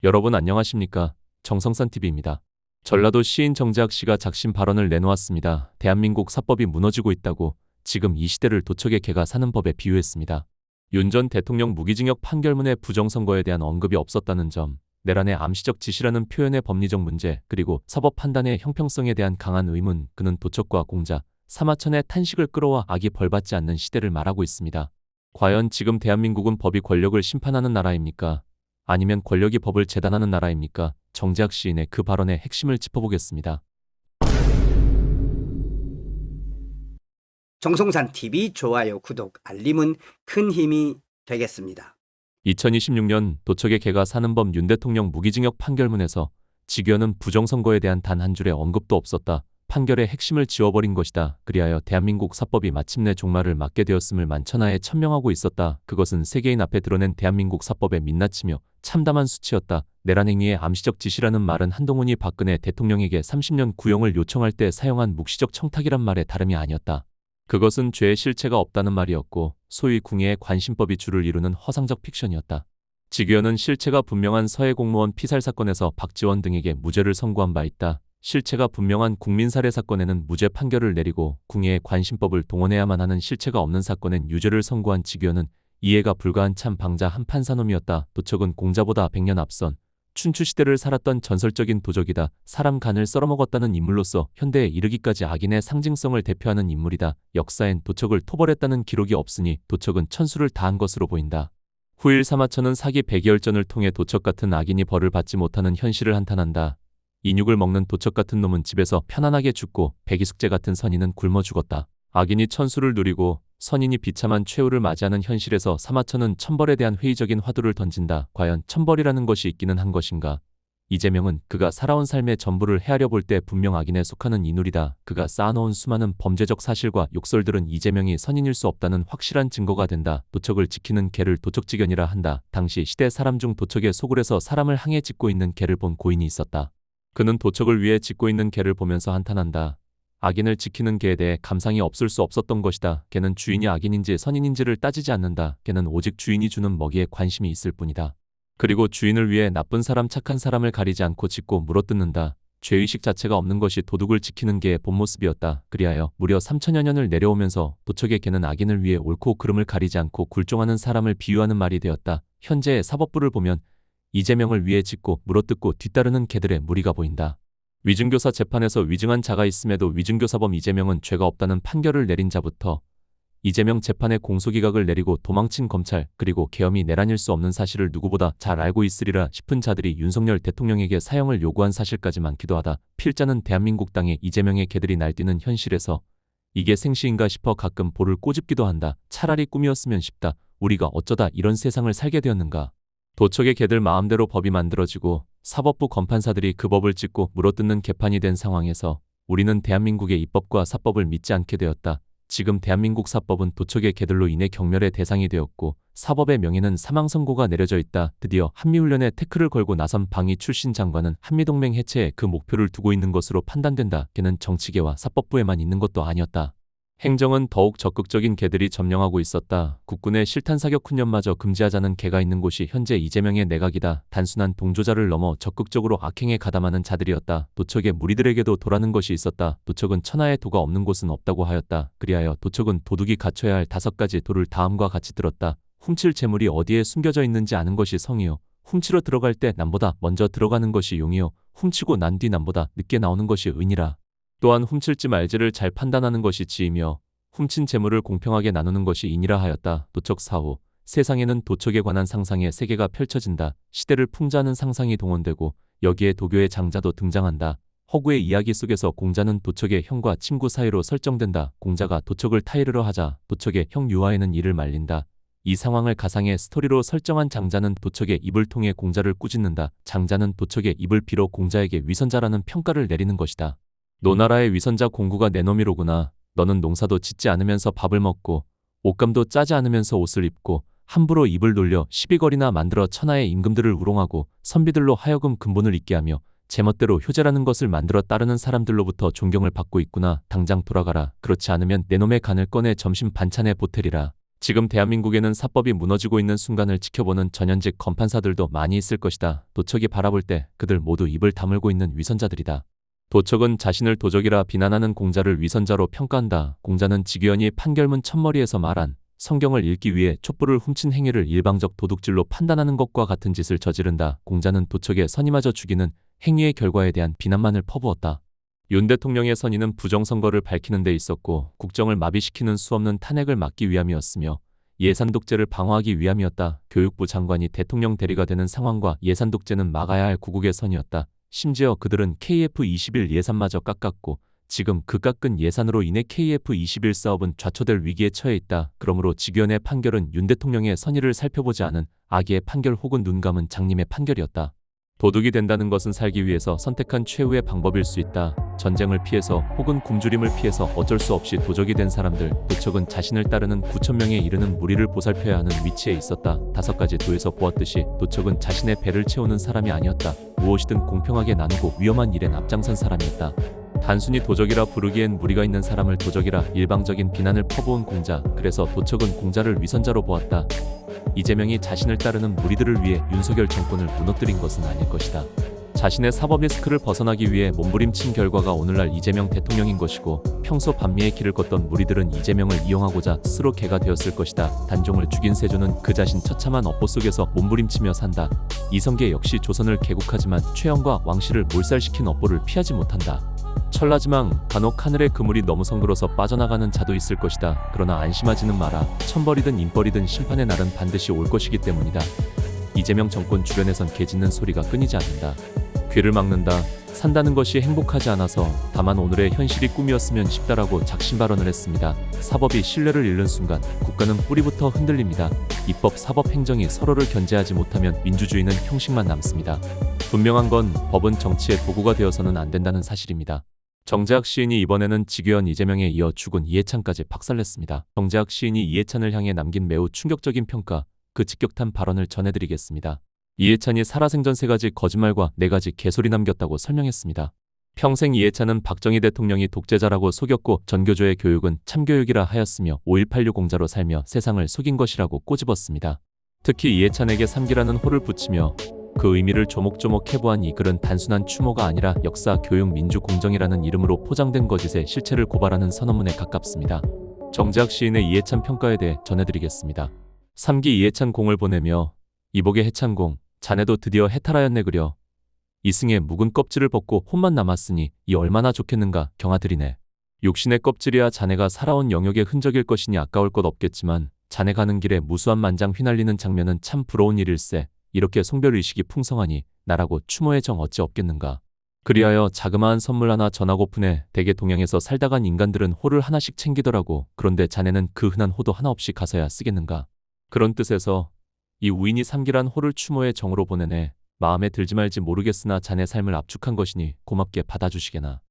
여러분 안녕하십니까? 정성산TV입니다. 전라도 시인 정재학 씨가 작심 발언을 내놓았습니다. 대한민국 사법이 무너지고 있다고 지금 이 시대를 도척의 개가 사는 법에 비유했습니다. 윤 전 대통령 무기징역 판결문의 부정선거에 대한 언급이 없었다는 점, 내란의 암시적 지시라는 표현의 법리적 문제, 그리고 사법 판단의 형평성에 대한 강한 의문, 그는 도척과 공자, 사마천의 탄식을 끌어와 악이 벌받지 않는 시대를 말하고 있습니다. 과연 지금 대한민국은 법이 권력을 심판하는 나라입니까? 아니면 권력이 법을 재단하는 나라입니까? 정재학 시인의 그 발언의 핵심을 짚어보겠습니다. 정성산 TV 좋아요, 구독, 알림은 큰 힘이 되겠습니다. 2026년 도척의 개가 사는 법 윤 대통령 무기징역 판결문에서 직위원은 부정선거에 대한 단 한 줄의 언급도 없었다. 판결의 핵심을 지워버린 것이다. 그리하여 대한민국 사법이 마침내 종말을 맞게 되었음을 만천하에 천명하고 있었다. 그것은 세계인 앞에 드러낸 대한민국 사법의 민낯이며 참담한 수치였다. 내란 행위의 암시적 지시라는 말은 한동훈이 박근혜 대통령에게 30년 구형을 요청할 때 사용한 묵시적 청탁이란 말에 다름이 아니었다. 그것은 죄의 실체가 없다는 말이었고 소위 궁예의 관심법이 주를 이루는 허상적 픽션이었다. 직위원은 실체가 분명한 서해 공무원 피살 사건에서 박지원 등에게 무죄를 선고한 바 있다. 실체가 분명한 국민살해 사건에는 무죄 판결을 내리고 궁예의 관심법을 동원해야만 하는 실체가 없는 사건엔 유죄를 선고한 직위원은 이해가 불가한 참 방자 한 판사놈이었다. 도척은 공자보다 100년 앞선 춘추시대를 살았던 전설적인 도적이다. 사람 간을 썰어먹었다는 인물로서 현대에 이르기까지 악인의 상징성을 대표하는 인물이다. 역사엔 도척을 토벌했다는 기록이 없으니 도척은 천수를 다한 것으로 보인다. 후일 사마천은 사기 백이열전을 통해 도척 같은 악인이 벌을 받지 못하는 현실을 한탄한다. 인육을 먹는 도척 같은 놈은 집에서 편안하게 죽고 백이숙제 같은 선인은 굶어 죽었다. 악인이 천수를 누리고 선인이 비참한 최후를 맞이하는 현실에서 사마천은 천벌에 대한 회의적인 화두를 던진다. 과연 천벌이라는 것이 있기는 한 것인가? 이재명은 그가 살아온 삶의 전부를 헤아려 볼 때 분명 악인에 속하는 인물이다. 그가 쌓아놓은 수많은 범죄적 사실과 욕설들은 이재명이 선인일 수 없다는 확실한 증거가 된다. 도척을 지키는 개를 도척지견이라 한다. 당시 시대 사람 중 도척의 소굴에서 사람을 항해 짚고 있는 개를 본 고인이 있었다. 그는 도척을 위해 짚고 있는 개를 보면서 한탄한다. 악인을 지키는 개에 대해 감상이 없을 수 없었던 것이다. 개는 주인이 악인인지 선인인지를 따지지 않는다. 개는 오직 주인이 주는 먹이에 관심이 있을 뿐이다. 그리고 주인을 위해 나쁜 사람 착한 사람을 가리지 않고 짚고 물어뜯는다. 죄의식 자체가 없는 것이 도둑을 지키는 개의 본 모습이었다. 그리하여 무려 3000여 년을 내려오면서 도척의 개는 악인을 위해 옳고 그름을 가리지 않고 굴종하는 사람을 비유하는 말이 되었다. 현재의 사법부를 보면 이재명을 위해 짚고 물어뜯고 뒤따르는 개들의 무리가 보인다. 위증교사 재판에서 위증한 자가 있음에도 위증교사범 이재명은 죄가 없다는 판결을 내린 자부터 이재명 재판에 공소기각을 내리고 도망친 검찰, 그리고 계엄이 내란일 수 없는 사실을 누구보다 잘 알고 있으리라 싶은 자들이 윤석열 대통령에게 사형을 요구한 사실까지 많기도 하다. 필자는 대한민국 땅에 이재명의 개들이 날뛰는 현실에서 이게 생시인가 싶어 가끔 볼을 꼬집기도 한다. 차라리 꿈이었으면 싶다. 우리가 어쩌다 이런 세상을 살게 되었는가. 도척의 개들 마음대로 법이 만들어지고 사법부 검판사들이 그 법을 찍고 물어뜯는 개판이 된 상황에서 우리는 대한민국의 입법과 사법을 믿지 않게 되었다. 지금 대한민국 사법은 도척의 개들로 인해 경멸의 대상이 되었고 사법의 명예는 사망 선고가 내려져 있다. 드디어 한미훈련에 태클을 걸고 나선 방위 출신 장관은 한미동맹 해체에 그 목표를 두고 있는 것으로 판단된다. 걔는 정치계와 사법부에만 있는 것도 아니었다. 행정은 더욱 적극적인 개들이 점령하고 있었다. 국군의 실탄 사격 훈련마저 금지하자는 개가 있는 곳이 현재 이재명의 내각이다. 단순한 동조자를 넘어 적극적으로 악행에 가담하는 자들이었다. 도척의 무리들에게도 도라는 것이 있었다. 도척은 천하의 도가 없는 곳은 없다고 하였다. 그리하여 도척은 도둑이 갖춰야 할 5가지 도를 다음과 같이 들었다. 훔칠 재물이 어디에 숨겨져 있는지 아는 것이 성이요. 훔치러 들어갈 때 남보다 먼저 들어가는 것이 용이요. 훔치고 난 뒤 남보다 늦게 나오는 것이 은이라. 또한 훔칠지 말지를 잘 판단하는 것이 지이며 훔친 재물을 공평하게 나누는 것이 인이라 하였다. 도척 사후, 세상에는 도척에 관한 상상의 세계가 펼쳐진다. 시대를 풍자하는 상상이 동원되고 여기에 도교의 장자도 등장한다. 허구의 이야기 속에서 공자는 도척의 형과 친구 사이로 설정된다. 공자가 도척을 타이르러 하자 도척의 형 유아에는 이를 말린다. 이 상황을 가상의 스토리로 설정한 장자는 도척의 입을 통해 공자를 꾸짖는다. 장자는 도척의 입을 빌어 공자에게 위선자라는 평가를 내리는 것이다. 노나라의 위선자 공구가 내 놈이로구나. 너는 농사도 짓지 않으면서 밥을 먹고 옷감도 짜지 않으면서 옷을 입고 함부로 입을 놀려 시비거리나 만들어 천하의 임금들을 우롱하고 선비들로 하여금 근본을 잊게 하며 제멋대로 효제라는 것을 만들어 따르는 사람들로부터 존경을 받고 있구나. 당장 돌아가라. 그렇지 않으면 내 놈의 간을 꺼내 점심 반찬에 보태리라. 지금 대한민국에는 사법이 무너지고 있는 순간을 지켜보는 전현직 검판사들도 많이 있을 것이다. 도척이 바라볼 때 그들 모두 입을 다물고 있는 위선자들이다. 도척은 자신을 도적이라 비난하는 공자를 위선자로 평가한다. 공자는 직위원이 판결문 첫머리에서 말한 성경을 읽기 위해 촛불을 훔친 행위를 일방적 도둑질로 판단하는 것과 같은 짓을 저지른다. 공자는 도척의 선임마저 죽이는 행위의 결과에 대한 비난만을 퍼부었다. 윤 대통령의 선의는 부정선거를 밝히는 데 있었고 국정을 마비시키는 수없는 탄핵을 막기 위함이었으며 예산 독재를 방어하기 위함이었다. 교육부 장관이 대통령 대리가 되는 상황과 예산 독재는 막아야 할 구국의 선이었다. 심지어 그들은 KF-21 예산마저 깎았고 지금 그 깎은 예산으로 인해 KF-21 사업은 좌초될 위기에 처해 있다. 그러므로 직위원의 판결은 윤 대통령의 선의를 살펴보지 않은 악의의 판결 혹은 눈 감은 장님의 판결이었다. 도둑이 된다는 것은 살기 위해서 선택한 최후의 방법일 수 있다. 전쟁을 피해서 혹은 굶주림을 피해서 어쩔 수 없이 도적이 된 사람들. 도척은 자신을 따르는 9,000명에 이르는 무리를 보살펴야 하는 위치에 있었다. 5가지 도에서 보았듯이 도척은 자신의 배를 채우는 사람이 아니었다. 무엇이든 공평하게 나누고 위험한 일엔 앞장선 사람이었다. 단순히 도적이라 부르기엔 무리가 있는 사람을 도적이라 일방적인 비난을 퍼부은 공자. 그래서 도척은 공자를 위선자로 보았다. 이재명이 자신을 따르는 무리들을 위해 윤석열 정권을 무너뜨린 것은 아닐 것이다. 자신의 사법 리스크를 벗어나기 위해 몸부림친 결과가 오늘날 이재명 대통령인 것이고 평소 반미의 길을 걷던 무리들은 이재명을 이용하고자 스스로 개가 되었을 것이다. 단종을 죽인 세조는 그 자신 처참한 업보 속에서 몸부림치며 산다. 이성계 역시 조선을 개국하지만 최영과 왕실을 몰살시킨 업보를 피하지 못한다. 천라지망 간혹 하늘의 그물이 너무 성그러서 빠져나가는 자도 있을 것이다. 그러나 안심하지는 마라. 천벌이든 인벌이든 심판의 날은 반드시 올 것이기 때문이다. 이재명 정권 주변에선 개짖는 소리가 끊이지 않는다. 귀를 막는다. 산다는 것이 행복하지 않아서 다만 오늘의 현실이 꿈이었으면 싶다라고 작심 발언을 했습니다. 사법이 신뢰를 잃는 순간 국가는 뿌리부터 흔들립니다. 입법, 사법, 행정이 서로를 견제하지 못하면 민주주의는 형식만 남습니다. 분명한 건 법은 정치의 도구가 되어서는 안 된다는 사실입니다. 정재학 시인이 이번에는 직위원 이재명에 이어 죽은 이해찬까지 박살냈습니다. 정재학 시인이 이해찬을 향해 남긴 매우 충격적인 평가, 그 직격탄 발언을 전해드리겠습니다. 이해찬이 살아생전 3가지 거짓말과 4가지 개소리 남겼다고 설명했습니다. 평생 이해찬은 박정희 대통령이 독재자라고 속였고 전교조의 교육은 참교육이라 하였으며 5.18 공자로 살며 세상을 속인 것이라고 꼬집었습니다. 특히 이해찬에게 삼기라는 호를 붙이며 그 의미를 조목조목 해부한 이 글은 단순한 추모가 아니라 역사, 교육, 민주, 공정이라는 이름으로 포장된 거짓의 실체를 고발하는 선언문에 가깝습니다. 정재학 시인의 이해찬 평가에 대해 전해드리겠습니다. 3기 이해찬 공을 보내며 이복의 해찬공, 자네도 드디어 해탈하였네 그려. 이승의 묵은 껍질을 벗고 혼만 남았으니 이 얼마나 좋겠는가 경아들이네. 육신의 껍질이야 자네가 살아온 영역의 흔적일 것이니 아까울 것 없겠지만 자네 가는 길에 무수한 만장 휘날리는 장면은 참 부러운 일일세. 이렇게 송별의식이 풍성하니 나라고 추모의 정 어찌 없겠는가. 그리하여 자그마한 선물 하나 전하고프네. 대개 동양에서 살다간 인간들은 호를 하나씩 챙기더라고. 그런데 자네는 그 흔한 호도 하나 없이 가서야 쓰겠는가. 그런 뜻에서 이 우인이 삼기란 호를 추모의 정으로 보내네. 마음에 들지 말지 모르겠으나 자네 삶을 압축한 것이니 고맙게 받아주시게나.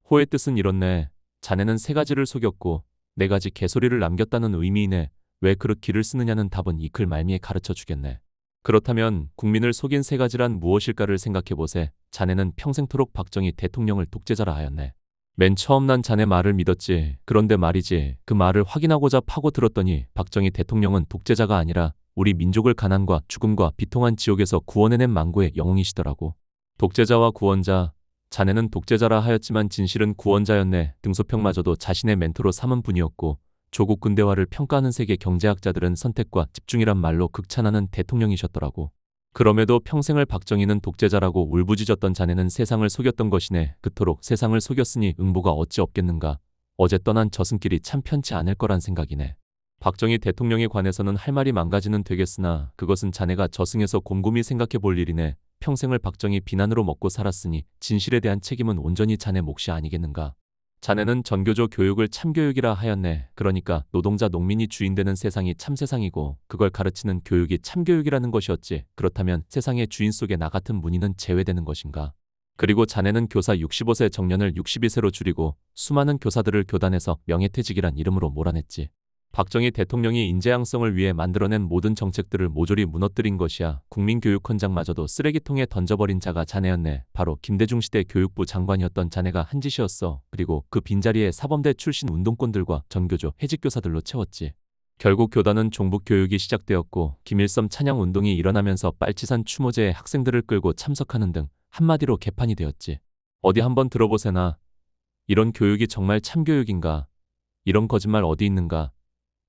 호의 뜻은 이렇네. 자네는 3가지를 속였고 4가지 개소리를 남겼다는 의미이네. 왜 그릇 길을 쓰느냐는 답은 이 글 말미에 가르쳐 주겠네. 그렇다면 국민을 속인 3가지란 무엇일까를 생각해보세. 자네는 평생토록 박정희 대통령을 독재자라 하였네. 맨 처음 난 자네 말을 믿었지. 그런데 말이지 그 말을 확인하고자 파고들었더니 박정희 대통령은 독재자가 아니라 우리 민족을 가난과 죽음과 비통한 지옥에서 구원해낸 망고의 영웅이시더라고. 독재자와 구원자, 자네는 독재자라 하였지만 진실은 구원자였네. 등소평마저도 자신의 멘토로 삼은 분이었고 조국 근대화를 평가하는 세계 경제학자들은 선택과 집중이란 말로 극찬하는 대통령이셨더라고. 그럼에도 평생을 박정희는 독재자라고 울부짖었던 자네는 세상을 속였던 것이네. 그토록 세상을 속였으니 응보가 어찌 없겠는가. 어제 떠난 저승길이 참 편치 않을 거란 생각이네. 박정희 대통령에 관해서는 할 말이 만가지는 되겠으나 그것은 자네가 저승에서 곰곰이 생각해 볼 일이네. 평생을 박정희 비난으로 먹고 살았으니 진실에 대한 책임은 온전히 자네 몫이 아니겠는가. 자네는 전교조 교육을 참교육이라 하였네. 그러니까 노동자 농민이 주인되는 세상이 참세상이고 그걸 가르치는 교육이 참교육이라는 것이었지. 그렇다면 세상의 주인 속에 나 같은 문의는 제외되는 것인가. 그리고 자네는 교사 65세 정년을 62세로 줄이고 수많은 교사들을 교단에서 명예퇴직이란 이름으로 몰아냈지. 박정희 대통령이 인재양성을 위해 만들어낸 모든 정책들을 모조리 무너뜨린 것이야. 국민교육헌장마저도 쓰레기통에 던져버린 자가 자네였네. 바로 김대중 시대 교육부 장관이었던 자네가 한 짓이었어. 그리고 그 빈자리에 사범대 출신 운동권들과 전교조 해직교사들로 채웠지. 결국 교단은 종북 교육이 시작되었고 김일섬 찬양 운동이 일어나면서 빨치산 추모제에 학생들을 끌고 참석하는 등 한마디로 개판이 되었지. 어디 한번 들어보세나. 이런 교육이 정말 참교육인가? 이런 거짓말 어디 있는가?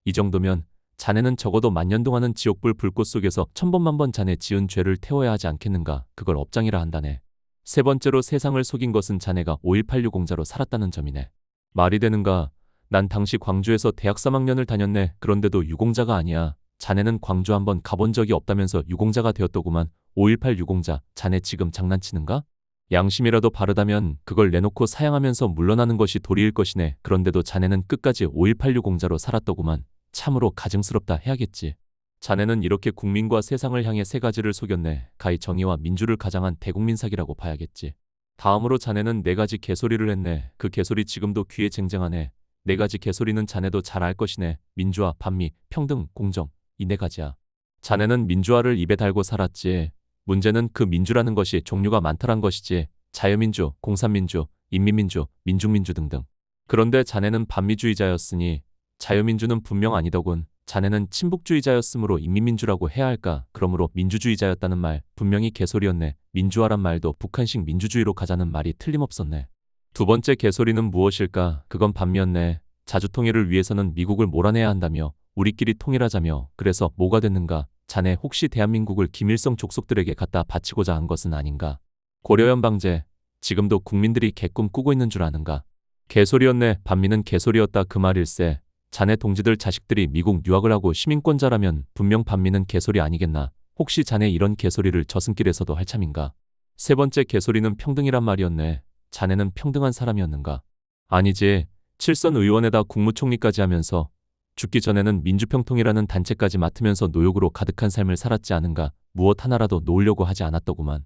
이 정도면 자네는 적어도 만년 동안은 지옥불 불꽃 속에서 천번만번 자네 지은 죄를 태워야 하지 않겠는가? 그걸 업장이라 한다네. 세 번째로 세상을 속인 것은 자네가 5.18 유공자로 살았다는 점이네. 말이 되는가? 난 당시 광주에서 대학 3학년을 다녔네. 그런데도 유공자가 아니야. 자네는 광주 한번 가본 적이 없다면서 유공자가 되었더구만. 5.18 유공자, 자네 지금 장난치는가? 양심이라도 바르다면 그걸 내놓고 사양하면서 물러나는 것이 도리일 것이네. 그런데도 자네는 끝까지 5.18 유공자로 살았더구만. 참으로 가증스럽다 해야겠지. 자네는 이렇게 국민과 세상을 향해 세 가지를 속였네. 가히 정의와 민주를 가장한 대국민 사기라고 봐야겠지. 다음으로 자네는 네 가지 개소리를 했네. 그 개소리 지금도 귀에 쟁쟁하네. 네 가지 개소리는 자네도 잘 알 것이네. 민주화, 반미, 평등, 공정, 이 네 가지야. 자네는 민주화를 입에 달고 살았지. 문제는 그 민주라는 것이 종류가 많다란 것이지. 자유민주, 공산민주, 인민민주, 민중민주 등등. 그런데 자네는 반미주의자였으니 자유민주는 분명 아니더군. 자네는 친북주의자였으므로 인민민주라고 해야 할까? 그러므로 민주주의자였다는 말 분명히 개소리였네. 민주화란 말도 북한식 민주주의로 가자는 말이 틀림없었네. 두 번째 개소리는 무엇일까? 그건 반미였네. 자주통일을 위해서는 미국을 몰아내야 한다며 우리끼리 통일하자며. 그래서 뭐가 됐는가? 자네 혹시 대한민국을 김일성 족속들에게 갖다 바치고자 한 것은 아닌가? 고려연방제, 지금도 국민들이 개꿈 꾸고 있는 줄 아는가? 개소리였네. 반미는 개소리였다 그 말일세. 자네 동지들 자식들이 미국 유학을 하고 시민권자라면 분명 반미는 개소리 아니겠나? 혹시 자네 이런 개소리를 저승길에서도 할 참인가? 세 번째 개소리는 평등이란 말이었네. 자네는 평등한 사람이었는가? 아니지. 칠선 의원에다 국무총리까지 하면서 죽기 전에는 민주평통이라는 단체까지 맡으면서 노욕으로 가득한 삶을 살았지 않은가? 무엇 하나라도 놓으려고 하지 않았더구만.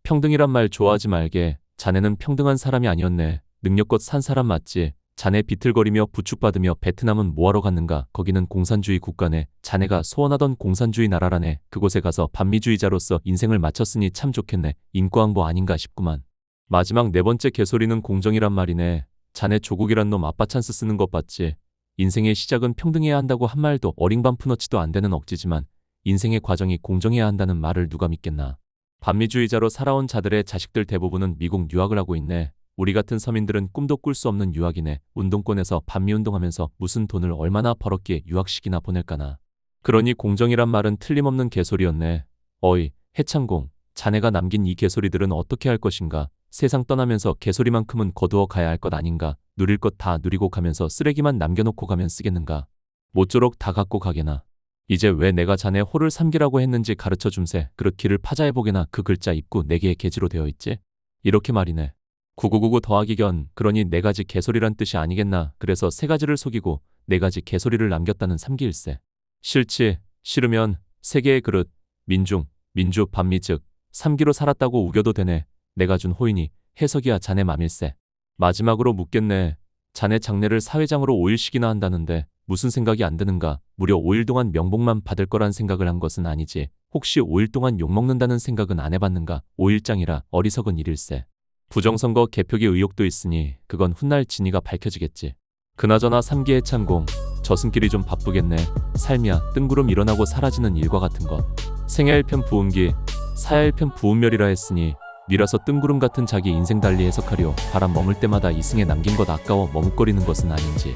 평등이란 말 좋아하지 말게. 자네는 평등한 사람이 아니었네. 능력껏 산 사람 맞지. 자네 비틀거리며 부축받으며 베트남은 뭐하러 갔는가? 거기는 공산주의 국가네. 자네가 소원하던 공산주의 나라라네. 그곳에 가서 반미주의자로서 인생을 마쳤으니 참 좋겠네. 인과응보 아닌가 싶구만. 마지막 네 번째 개소리는 공정이란 말이네. 자네 조국이란 놈 아빠 찬스 쓰는 것 봤지. 인생의 시작은 평등해야 한다고 한 말도 어링반 푸너치도 안 되는 억지지만 인생의 과정이 공정해야 한다는 말을 누가 믿겠나. 반미주의자로 살아온 자들의 자식들 대부분은 미국 유학을 하고 있네. 우리 같은 서민들은 꿈도 꿀 수 없는 유학이네. 운동권에서 반미운동하면서 무슨 돈을 얼마나 벌었기에 유학식이나 보낼까나. 그러니 공정이란 말은 틀림없는 개소리였네. 어이, 해창공, 자네가 남긴 이 개소리들은 어떻게 할 것인가? 세상 떠나면서 개소리만큼은 거두어 가야 할 것 아닌가? 누릴 것 다 누리고 가면서 쓰레기만 남겨놓고 가면 쓰겠는가? 모쪼록 다 갖고 가게나. 이제 왜 내가 자네 호를 삼기라고 했는지 가르쳐 줌세. 그릇 길을 파자해보게나. 그 글자 입구 4개의 개지로 되어 있지? 이렇게 말이네. 9999 더하기 견, 그러니 네 가지 개소리란 뜻이 아니겠나. 그래서 세 가지를 속이고 네 가지 개소리를 남겼다는 삼기일세. 싫지. 싫으면 세 개의 그릇, 민주, 반미 즉 삼기로 살았다고 우겨도 되네. 내가 준 호인이 해석이야 자네 맘일세. 마지막으로 묻겠네. 자네 장례를 사회장으로 5일씩이나 한다는데 무슨 생각이 안 드는가? 무려 5일 동안 명복만 받을 거란 생각을 한 것은 아니지. 혹시 5일 동안 욕먹는다는 생각은 안 해봤는가? 5일장이라 어리석은 일일세. 부정선거 개표기 의혹도 있으니 그건 훗날 진위가 밝혀지겠지. 그나저나 3기의 창공, 저승길이 좀 바쁘겠네. 삶이야 뜬구름 일어나고 사라지는 일과 같은 것. 생야 1편 부운기, 사야 1편 부운멸이라 했으니 니라서 뜬구름 같은 자기 인생 달리 해석하려 바람 머물 때마다 이승에 남긴 것 아까워 머뭇거리는 것은 아닌지.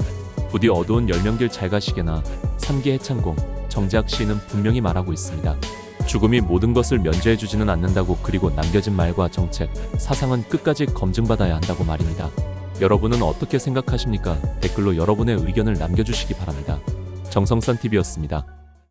부디 어두운 열명길 잘 가시게나. 3기 해창공, 정재학 시인은 분명히 말하고 있습니다. 죽음이 모든 것을 면제해주지는 않는다고. 그리고 남겨진 말과 정책, 사상은 끝까지 검증받아야 한다고 말입니다. 여러분은 어떻게 생각하십니까? 댓글로 여러분의 의견을 남겨주시기 바랍니다. 정성산TV였습니다.